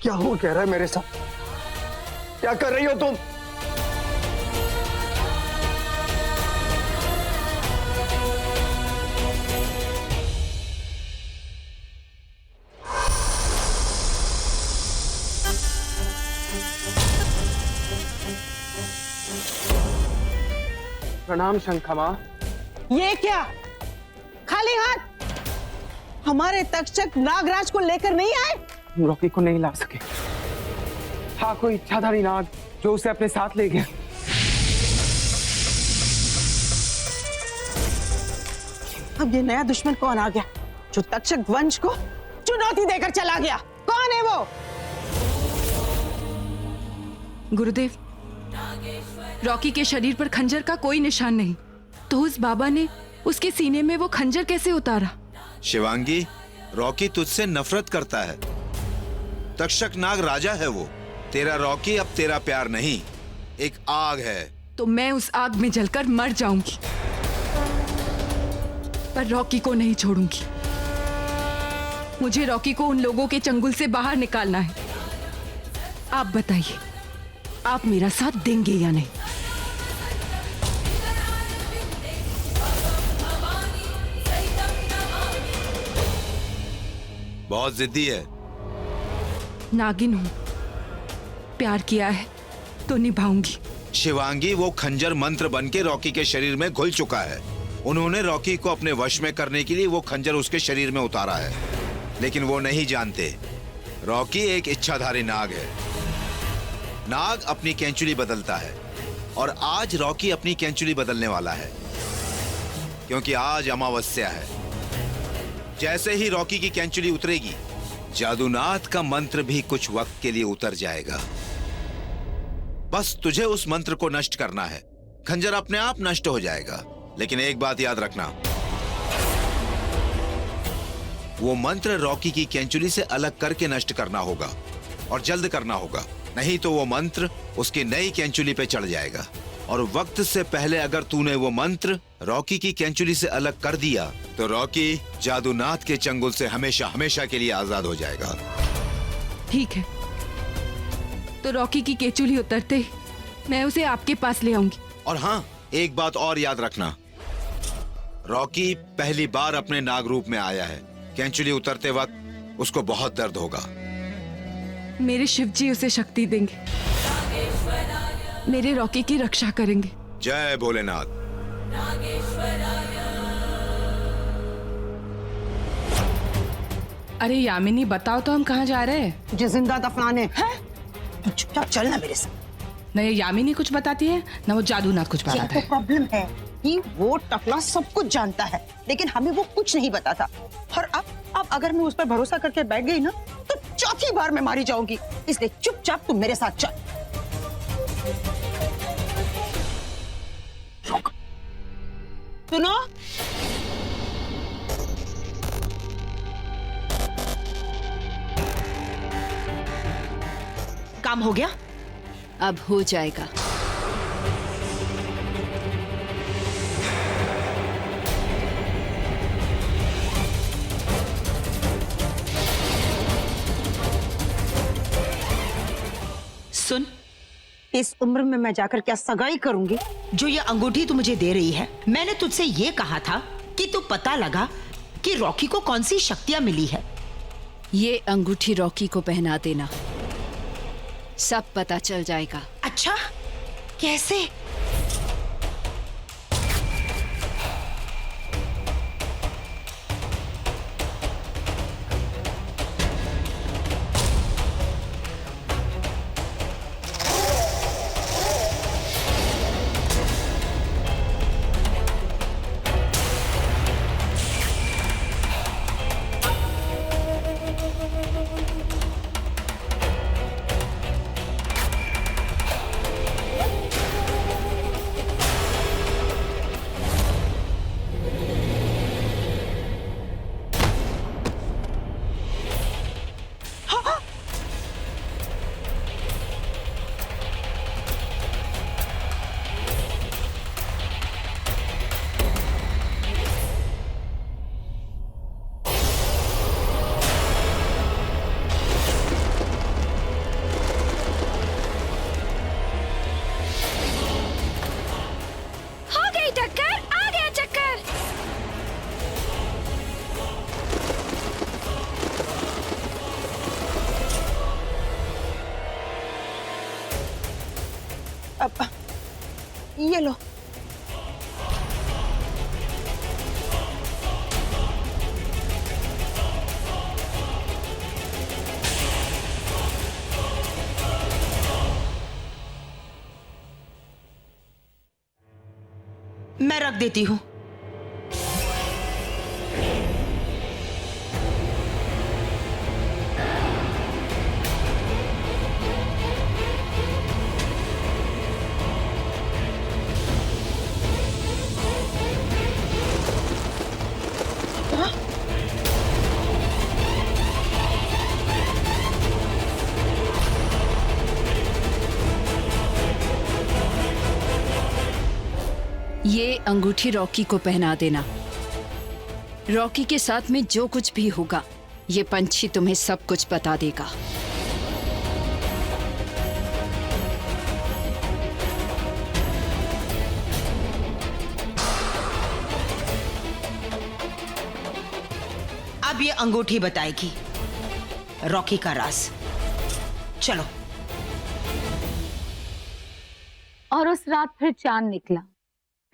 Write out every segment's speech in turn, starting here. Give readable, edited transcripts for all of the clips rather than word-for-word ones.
क्या हो कह रहा है मेरे साथ? क्या कर रही हो तुम? प्रणाम शंखा मां। ये क्या? खाली हाथ हमारे तक्षक नागराज को लेकर नहीं आए? हम रॉकी को नहीं ला सके। हाँ, कोई इच्छाधारी नाग जो उसे अपने साथ ले गया। अब ये नया दुश्मन कौन आ गया जो तक्षक वंश को चुनौती देकर चला गया? कौन है वो? गुरुदेव, रॉकी के शरीर पर खंजर का कोई निशान नहीं, तो उस बाबा ने उसके सीने में वो खंजर कैसे उतारा? शिवांगी, रॉकी तुझसे नफरत करता है। तक्षक नाग राजा है वो। तेरा रॉकी अब तेरा प्यार नहीं, एक आग है। तो मैं उस आग में जलकर मर जाऊंगी, पर रॉकी को नहीं छोड़ूंगी। मुझे रॉकी को उन लोगों के चंगुल से बाहर निकालना है। आप बताइए, आप मेरा साथ देंगे या नहीं? बहुत जिद्दी है। नागिन हूं, प्यार किया है तो निभाऊंगी। शिवांगी, वो खंजर मंत्र बनके रॉकी के शरीर में घुल चुका है। उन्होंने रॉकी को अपने वश में करने के लिए वो खंजर उसके शरीर में उतारा है, लेकिन वो नहीं जानते रॉकी एक इच्छाधारी नाग है। नाग अपनी कैंचुली बदलता है, और आज रॉकी अपनी कैंचुली बदलने वाला है, क्योंकि आज अमावस्या है। जैसे ही रॉकी की कैंचुली उतरेगी, जादूनाथ का मंत्र भी कुछ वक्त के लिए उतर जाएगा। बस तुझे उस मंत्र को नष्ट करना है। खंजर अपने आप नष्ट हो जाएगा, लेकिन एक बात याद रखना, वो मंत्र रॉकी की कैंचुली से अलग करके नष्ट करना होगा, और जल्द करना होगा, नहीं तो वो मंत्र उसकी नई कैंचुली पे चढ़ जाएगा। और वक्त से पहले अगर तूने वो मंत्र रॉकी की कैंचुली से अलग कर दिया, तो रॉकी जादूनाथ के चंगुल से हमेशा हमेशा के लिए आजाद हो जाएगा। ठीक है, तो रॉकी की केचुली उतरते ही मैं उसे आपके पास ले आऊंगी। और हाँ, एक बात और याद रखना, रॉकी पहली बार अपने नाग रूप में आया है। कैंचुली उतरते वक्त उसको बहुत दर्द होगा। मेरे शिवजी उसे शक्ति देंगे, मेरे रॉकी की रक्षा करेंगे। जय भोलेनाथ। अरे यामिनी, बताओ तो हम कहाँ जा रहे हैं? तुझे जिंदा दफनाने। हैं? तू चुपचाप चलना मेरे साथ। न ये यामिनी कुछ बताती है, न वो जादूनाथ कुछ बताता तो है। प्रॉब्लम है कि वो टकला सब कुछ जानता है, लेकिन हमें वो कुछ नहीं बताता। और अब अगर मैं उस पर भरोसा करके बैठ गई ना, तो चौथी बार मैं मारी जाऊंगी। इसलिए चुपचाप तू मेरे साथ चल। सुनो, काम हो गया? अब हो जाएगा। सुन, इस उम्र में मैं जाकर क्या सगाई करूंगी? जो ये अंगूठी तू मुझे दे रही है, मैंने तुझसे ये कहा था कि तू पता लगा कि रॉकी को कौन सी शक्तियां मिली है। ये अंगूठी रॉकी को पहना देना, सब पता चल जाएगा। अच्छा, कैसे? अब ये लो। मैं रख देती हूँ। ये अंगूठी रॉकी को पहना देना। रॉकी के साथ में जो कुछ भी होगा, ये पंछी तुम्हें सब कुछ बता देगा। अब ये अंगूठी बताएगी रॉकी का राज। चलो। और उस रात फिर चांद निकला,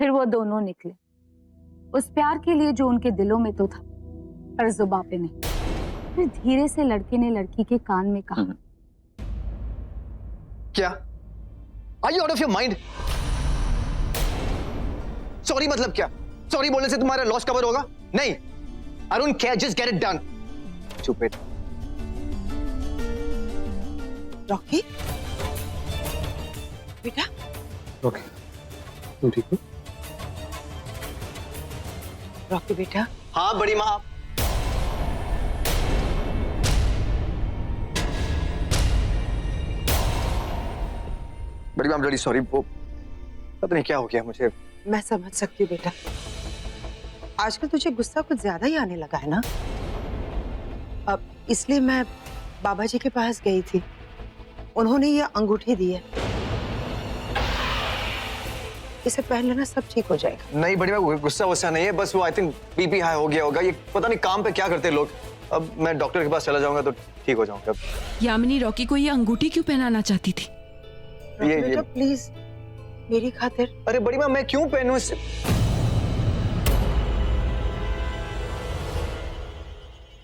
फिर वो दोनों निकले, उस प्यार के लिए जो उनके दिलों में तो था पर जुबां पे नहीं। फिर धीरे से लड़के ने लड़की के कान में कहा, क्या? Are you out of your mind? Sorry मतलब क्या? सॉरी बोलने से तुम्हारा लॉस कवर होगा? नहीं, I don't care, just get it done. Stupid. Rocky बेटा, ओके, तुम ठीक हो? रॉकी बेटा। हाँ बड़ी माँ। बड़ी माँ, बड़ी सॉरी, वो पता नहीं क्या हो गया मुझे। मैं समझ सकती हूँ बेटा, आजकल तुझे गुस्सा कुछ ज्यादा ही आने लगा है ना। अब इसलिए मैं बाबा जी के पास गई थी, उन्होंने ये अंगूठी दी है, इसे पहन लेना, सब ठीक हो जाएगा। नहीं बड़ी माँ, गुस्सा वुस्सा नहीं है, बस वो आई थिंक बीपी हाई हो गया होगा। ये पता नहीं काम पे क्या करते हैं लोग। अब मैं डॉक्टर के पास चला जाऊंगा तो ठीक हो जाऊंगा। यामिनी रॉकी को ये अंगूठी क्यों पहनाना चाहती थी? ये बेटा प्लीज मेरी खातिर। अरे बड़ी माँ, मैं क्यों पहनूं इसे?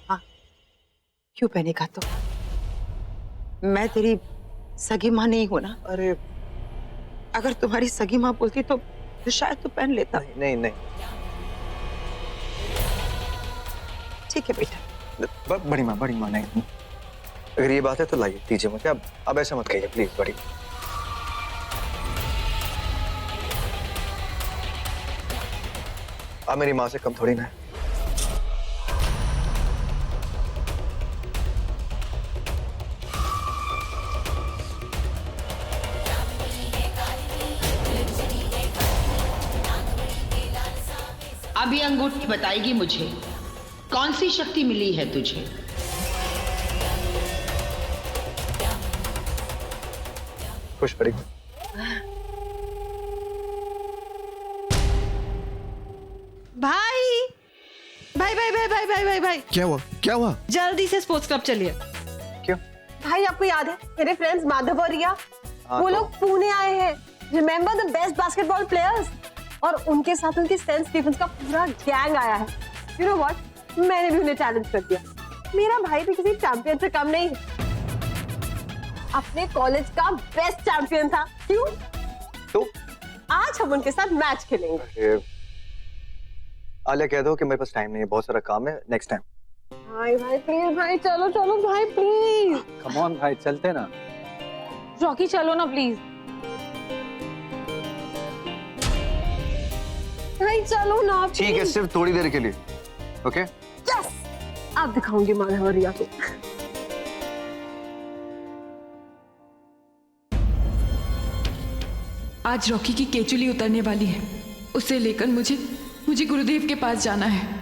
हाँ, क्यों पहनेगा तो? मैं तेरी सगी माँ नहीं हूं ना। अरे अगर तुम्हारी सगी माँ बोलती तो शायद तू पहन लेता। नहीं नहीं, ठीक है बेटा। बड़ी माँ नहीं, अगर ये बात है तो लाइए दीजिए मुझे। अब ऐसा मत कहिए प्लीज बड़ी। अब मेरी माँ से कम थोड़ी ना है। अब ये अंगूठी बताएगी मुझे कौन सी शक्ति मिली है तुझे। खुश बड़ी। भाई भाई भाई भाई भाई भाई भाई भाई क्या हुआ? क्या हुआ? जल्दी से स्पोर्ट्स क्लब चलिए। क्यों? भाई आपको याद है मेरे फ्रेंड्स माधव और रिया, हाँ, वो तो- लोग पुणे आए हैं। Remember the best basketball players, और उनके साथ उनकी सेंट स्टीफेंस का पूरा गैंग आया है। यू नो व्हाट, मैंने भी उन्हें चैलेंज कर दिया। मेरा भाई भी किसी चैंपियन से कम नहीं है, अपने कॉलेज का बेस्ट चैंपियन था। क्यों? तो आज हम उनके साथ मैच खेलेंगे। अरे, आलिया कह दो कि मेरे पास टाइम नहीं है, बहुत सारा काम है, नेक्स्ट टाइम। भाई भाई प्लीज भाई, चलो चलो भाई प्लीज। कम ऑन भाई, चलते ना। रॉकी चलो ना प्लीज। भाई चलो ना। ठीक है, सिर्फ थोड़ी देर के लिए। ओके? यस, अब दिखाऊंगी माधव और रिया को। आज रॉकी की केचुली उतरने वाली है, उसे लेकर मुझे गुरुदेव के पास जाना है।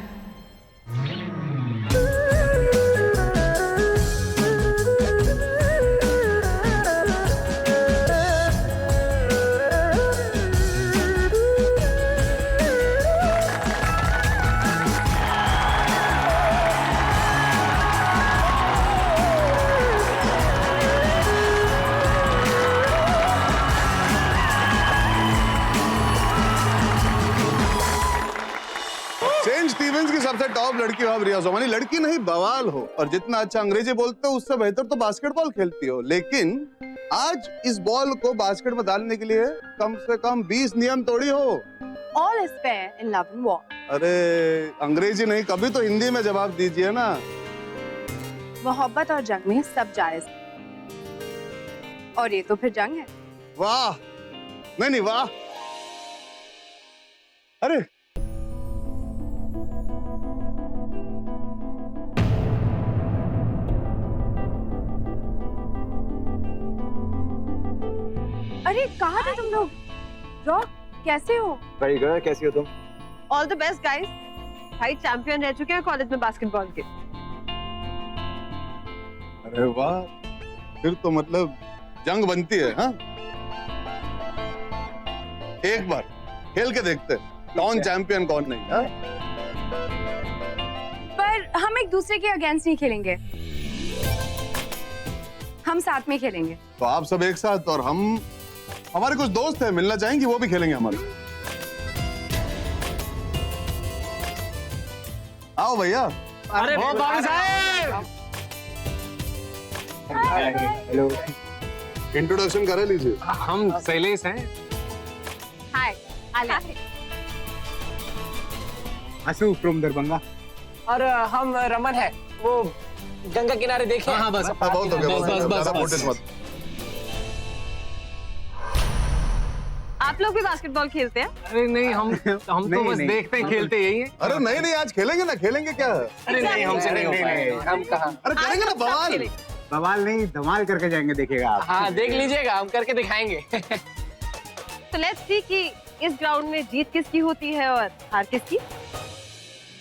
टॉप लड़की हो आप रिया सोमानी, लड़की नहीं बवाल हो, और जितना अच्छा अंग्रेजी बोलते हो उससे बेहतर तो बास्केटबॉल खेलती हो। लेकिन आज इस बॉल को बास्केट में डालने के लिए कम से कम 20 नियम तोड़ी हो। All is fair in love and war. अरे अंग्रेजी नहीं, कभी तो हिंदी में जवाब दीजिए ना। मोहब्बत और जंग में सब जायज है। और ये तो फिर जंग है। वाह, नहीं वाह। अरे अरे कहाँ थे तुम लोग? रॉक कैसे हो? वेरी गुड, कैसी हो तुम? All the best guys. भाई चैंपियन रह चुके हैं कॉलेज में बास्केटबॉल के। अरे वाह, फिर तो मतलब जंग बनती है। हाँ, एक बार खेल के देखते हैं कौन चैंपियन कौन नहीं। हाँ? पर हम एक दूसरे के अगेंस्ट नहीं खेलेंगे, हम साथ में खेलेंगे। तो आप सब एक साथ, और हमारे कुछ दोस्त हैं मिलना चाहेंगे, वो भी खेलेंगे हमारे। आओ भैया। अरे बाबू साहब, हेलो, इंट्रोडक्शन करा लीजिए। हम शैलेश हैं। हाय आले। आशु फ्रॉम दरभंगा। और हम रमन है, वो गंगा किनारे देखे। हाँ बस बहुत हो गया, ज़्यादा फुटेज मत। आप लोग भी बास्केटबॉल खेलते हैं? अरे नहीं, हम तो बस देखते हैं, खेलते यही है। अरे नहीं आज खेलेंगे ना, खेलेंगे क्या? अरे नहीं, हमसे नहीं, हम कहाँ। अरे करेंगे ना बवाल। बवाल नहीं, धमाल करके जाएंगे, देखिएगा आप। हाँ देख लीजिएगा, हम करके दिखाएंगे। तो लेट्स सी कि इस ग्राउंड में जीत किसकी होती है और हार किसकी।